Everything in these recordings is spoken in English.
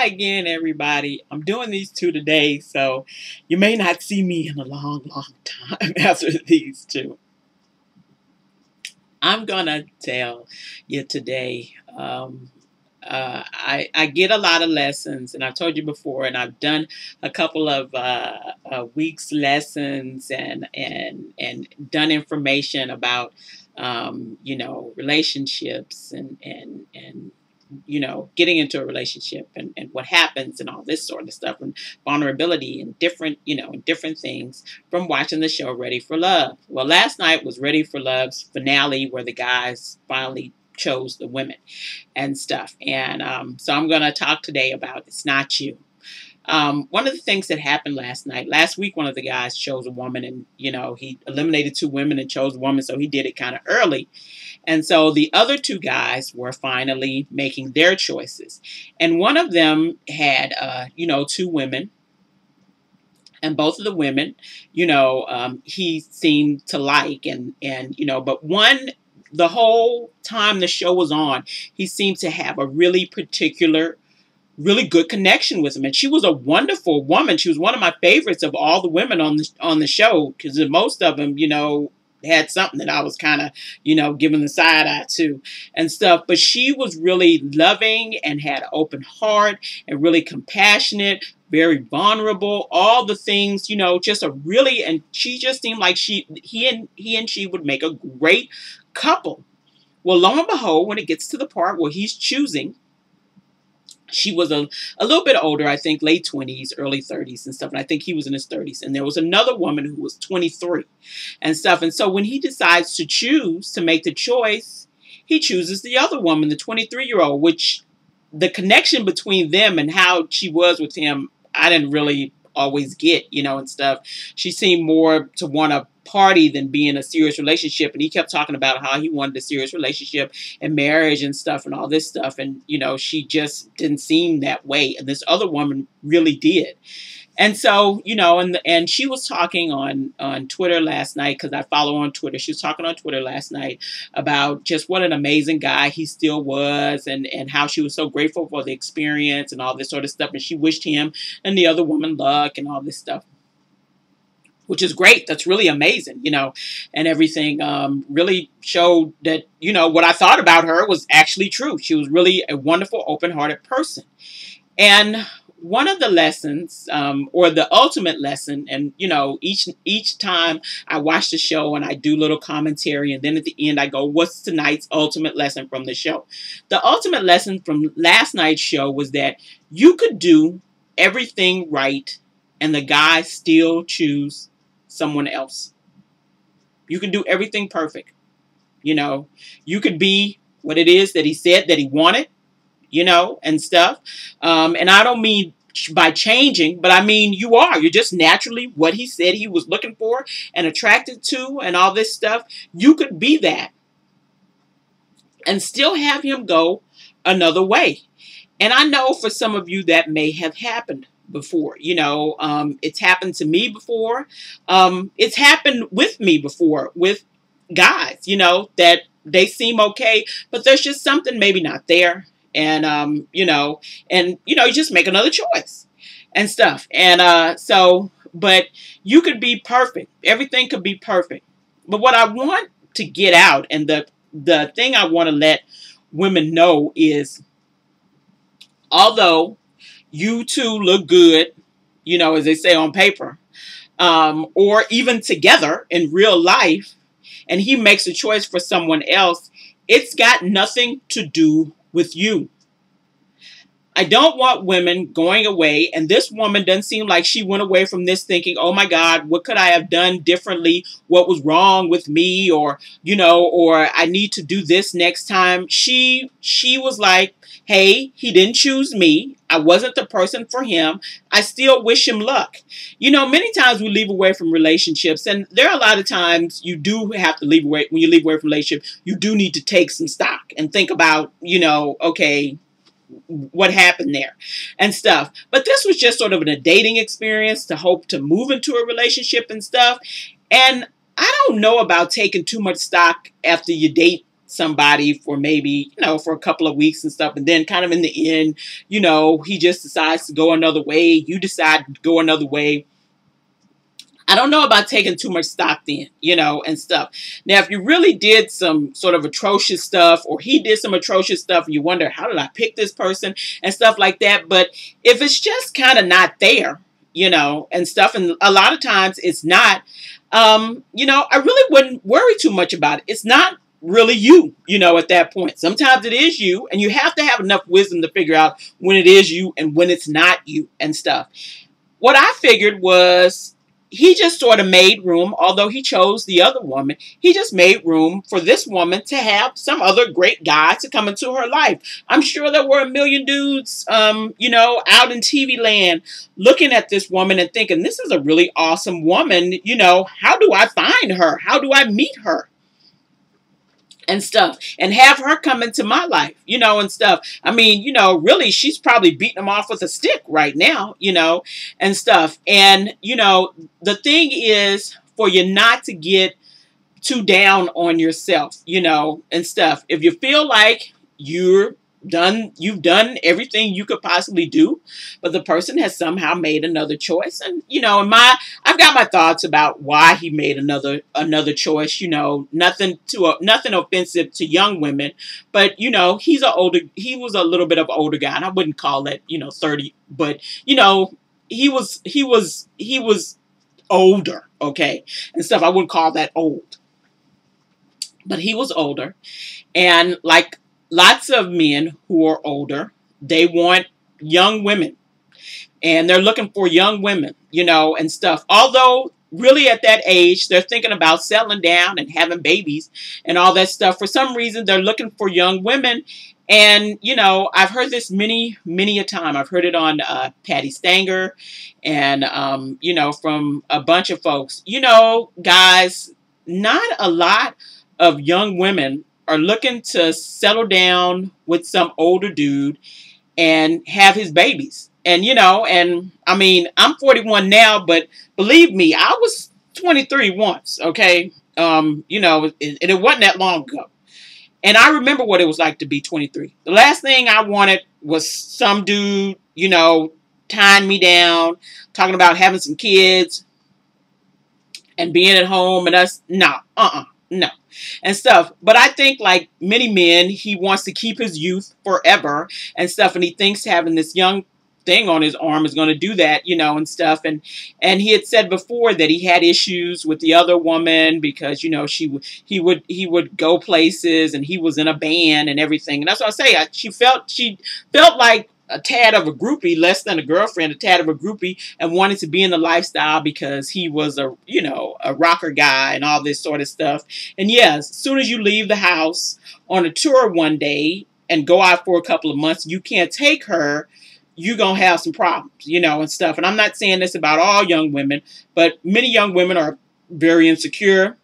Hi again, everybody. I'm doing these two today, so you may not see me in a long, long time after these two. I'm gonna tell you today. I get a lot of lessons, and I've told you before, and I've done a couple of weeks lessons and done information about relationships and getting into a relationship and what happens and all this sort of stuff and vulnerability and different things from watching the show Ready for Love. Well, last night was Ready for Love's finale where the guys finally chose the women and stuff. And so I'm going to talk today about It's Not You. One of the things that happened last week, one of the guys chose a woman and, he eliminated two women and chose a woman. So he did it kind of early. And so the other two guys were finally making their choices. And one of them had, two women. And both of the women, he seemed to like. But one, the whole time the show was on, he seemed to have a really really good connection with him. And she was a wonderful woman. She was one of my favorites of all the women on the show, because most of them, had something that I was kind of, giving the side eye to and stuff. But she was really loving and had an open heart and really compassionate, very vulnerable, all the things, and she just seemed like he and she would make a great couple. Well, lo and behold, when it gets to the part where he's choosing, she was a little bit older, I think late 20s, early 30s and stuff. And I think he was in his 30s. And there was another woman who was 23 and stuff. And so when he decides to choose to make the choice, he chooses the other woman, the 23-year-old, which the connection between them and how she was with him, I didn't really always get, and stuff. She seemed more to want to party than be in a serious relationship. And he kept talking about how he wanted a serious relationship and marriage and stuff and all this stuff. And, she just didn't seem that way. And this other woman really did. And so, and she was talking on Twitter last night, because I follow on Twitter. She was talking on Twitter last night about just what an amazing guy he still was, and how she was so grateful for the experience and all this sort of stuff. And she wished him and the other woman luck and all this stuff, which is great. That's really amazing, and everything really showed that, what I thought about her was actually true. She was really a wonderful, open-hearted person. And one of the lessons, or the ultimate lesson, and, each time I watch the show and I do little commentary, and then at the end I go, what's tonight's ultimate lesson from the show? The ultimate lesson from last night's show was that you could do everything right and the guy still choose someone else. You can do everything perfect. You could be what it is that he said that he wanted, and stuff. And I don't mean by changing, but I mean you're just naturally what he said he was looking for and attracted to and all this stuff. You could be that and still have him go another way. And I know for some of you that may have happened before. It's happened to me before. It's happened with me before with guys, that they seem okay, but there's just something maybe not there. And, you just make another choice and stuff. And but you could be perfect. Everything could be perfect. But what I want to get out, and the thing I want to let women know is, although you two look good, as they say on paper, or even together in real life, and he makes a choice for someone else, it's got nothing to do with you. I don't want women going away, and this woman doesn't seem like she went away from this thinking, oh my God, what could I have done differently? What was wrong with me? Or, or I need to do this next time. She was like, hey, he didn't choose me. I wasn't the person for him. I still wish him luck. Many times we leave away from relationships, and there are a lot of times you do have to leave away. When you leave away from a relationship, you do need to take some stock and think about, okay, what happened there and stuff. But this was just sort of a dating experience to hope to move into a relationship and stuff. And I don't know about taking too much stock after you date somebody for maybe, for a couple of weeks and stuff. And then kind of in the end, he just decides to go another way. You decide to go another way. I don't know about taking too much stock then, and stuff. Now, if you really did some sort of atrocious stuff, or he did some atrocious stuff, and you wonder, how did I pick this person and stuff like that? But if it's just kind of not there, and stuff, and a lot of times it's not, I really wouldn't worry too much about it. It's not really you, at that point. Sometimes it is you, and you have to have enough wisdom to figure out when it is you and when it's not you and stuff. What I figured was, he just sort of made room, although he chose the other woman, he just made room for this woman to have some other great guy to come into her life. I'm sure there were a million dudes, out in TV land looking at this woman and thinking, this is a really awesome woman. How do I find her? How do I meet her? And stuff, and have her come into my life, and stuff. I mean, really, she's probably beating them off with a stick right now, and stuff. And, the thing is for you not to get too down on yourself, and stuff. If you feel like you've done everything you could possibly do, but the person has somehow made another choice. And, I've got my thoughts about why he made another choice, nothing offensive to young women, but, he was a little bit of older guy, and I wouldn't call that, 30, but, he was older. Okay. And stuff. I wouldn't call that old, but he was older. And like lots of men who are older, they want young women, and they're looking for young women, and stuff. Although really at that age, they're thinking about settling down and having babies and all that stuff. For some reason, they're looking for young women. And, I've heard this many, many a time. I've heard it on Patti Stanger and, from a bunch of folks, guys, not a lot of young women are looking to settle down with some older dude and have his babies. And, and I mean, I'm 41 now, but believe me, I was 23 once. Okay. It wasn't that long ago. And I remember what it was like to be 23. The last thing I wanted was some dude, tying me down, talking about having some kids and being at home and us. No, no. And stuff. But I think, like many men, he wants to keep his youth forever and stuff. And he thinks having this young thing on his arm is going to do that, and stuff. And he had said before that he had issues with the other woman because, he would go places and he was in a band and everything. And that's what I say. She felt like a tad of a groupie, less than a girlfriend, a tad of a groupie, and wanted to be in the lifestyle because he was a rocker guy and all this sort of stuff. And yes, as soon as you leave the house on a tour one day and go out for a couple of months, you can't take her, you're going to have some problems, and stuff. And I'm not saying this about all young women, but many young women are very insecure,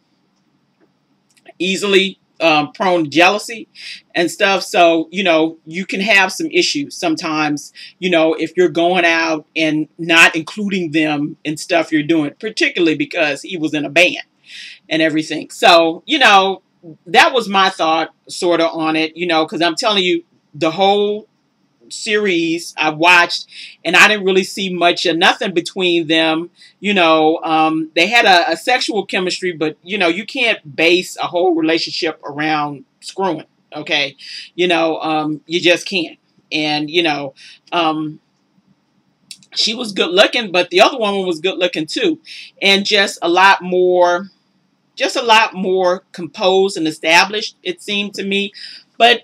easily prone to jealousy and stuff. So, you can have some issues sometimes, if you're going out and not including them in stuff you're doing, particularly because he was in a band and everything. So, that was my thought sort of on it, because I'm telling you, the whole series I watched, and I didn't really see much of nothing between them. They had a sexual chemistry, but you can't base a whole relationship around screwing. Okay, you just can't. And she was good looking, but the other woman was good looking too, and just a lot more composed and established, it seemed to me. But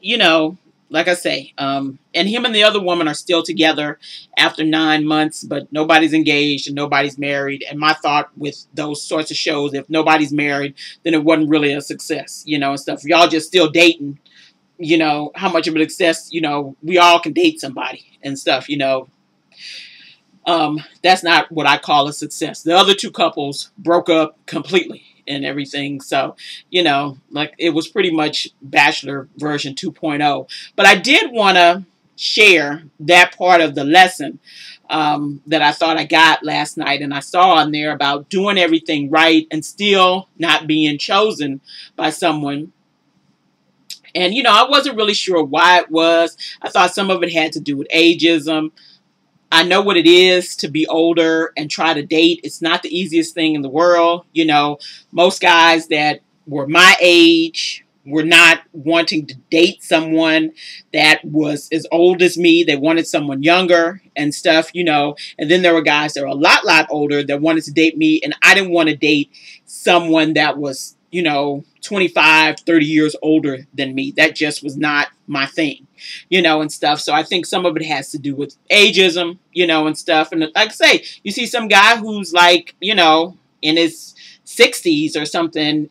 like I say, and him and the other woman are still together after 9 months, but nobody's engaged and nobody's married. And my thought with those sorts of shows, if nobody's married, then it wasn't really a success, and stuff. If y'all just still dating, how much of a success, we all can date somebody and stuff, that's not what I call a success. The other two couples broke up completely and everything. So, like it was pretty much Bachelor version 2.0. But I did want to share that part of the lesson that I thought I got last night. And I saw on there about doing everything right and still not being chosen by someone And, I wasn't really sure why it was. I thought some of it had to do with ageism. I know what it is to be older and try to date. It's not the easiest thing in the world. Most guys that were my age were not wanting to date someone that was as old as me. They wanted someone younger and stuff. And then there were guys that were a lot older that wanted to date me. And I didn't want to date someone that was, 25, 30 years older than me. That just was not my thing, and stuff. So I think some of it has to do with ageism, and stuff. And like I say, you see some guy who's like, in his 60s or something,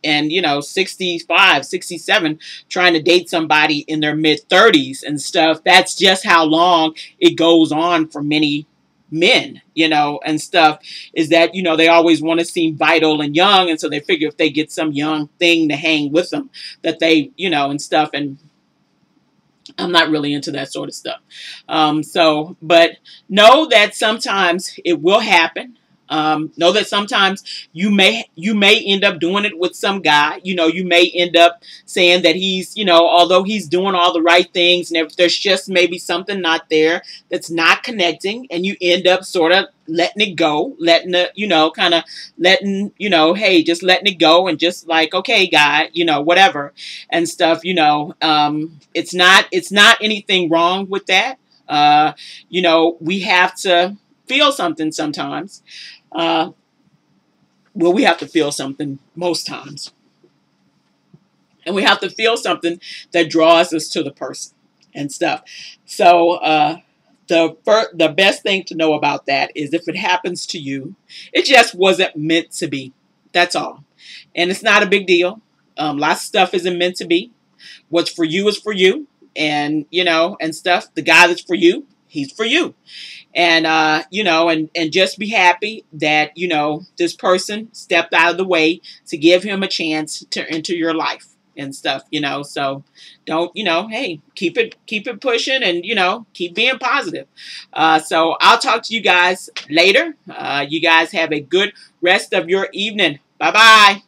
and, 65, 67, trying to date somebody in their mid 30s and stuff. That's just how long it goes on for many men, and stuff, is that, they always want to seem vital and young. And so they figure if they get some young thing to hang with them, that they, and stuff. And I'm not really into that sort of stuff. But know that sometimes it will happen. Know that sometimes you may end up doing it with some guy. You may end up saying that he's, although he's doing all the right things, and if there's just maybe something not there that's not connecting, and you end up sort of letting it go, letting it, kind of letting, hey, just letting it go, and just like, okay, guy, whatever and stuff. It's not anything wrong with that. We have to feel something sometimes. We have to feel something most times. And we have to feel something that draws us to the person and stuff. So the best thing to know about that is if it happens to you, it just wasn't meant to be. That's all. And it's not a big deal. Lots of stuff isn't meant to be. What's for you is for you. And, and stuff. The guy that's for you, he's for you. And, and just be happy that, this person stepped out of the way to give him a chance to enter your life and stuff, so don't, hey, keep it pushing and, keep being positive. So I'll talk to you guys later. You guys have a good rest of your evening. Bye-bye.